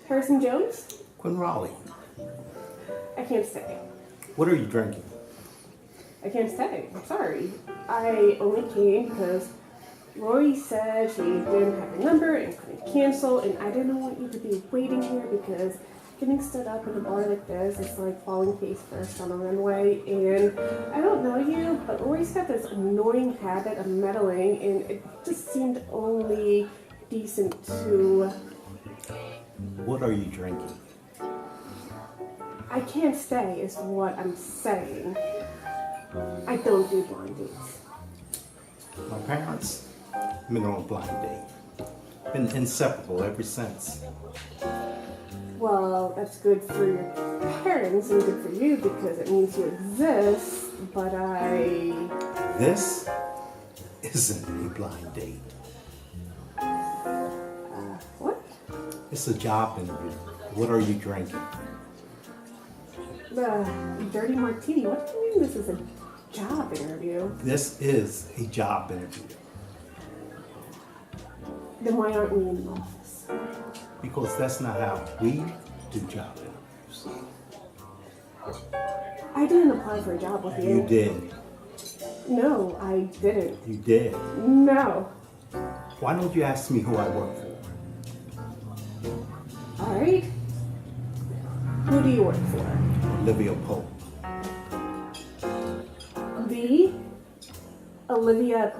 Harrison Jones? Quinn Raleigh. I can't stay. What are you drinking? I can't stay. I'm sorry. I only came because Lori said she didn't have your number and couldn't cancel, and I didn't want you to be waiting here because getting stood up in a bar like this is like falling face first on a runway. And I don't know you, but Lori's got this annoying habit of meddling, and it just seemed only decent to. What are you drinking? I can't stay, is what I'm saying. I don't do blind dates. My parents been on a blind date. Been inseparable ever since. Well, that's good for your parents and good for you because it means you exist, but This isn't a blind date. What? It's a job interview. What are you drinking? Dirty martini. What do you mean this is a job interview? This is a job interview. Then why aren't we in the office? Because that's not how we do job interviews. I didn't apply for a job with you. You did. No, I didn't. You did. No. Why don't you ask me who I work for? All right. Who do you work for? Olivia Pope. The Olivia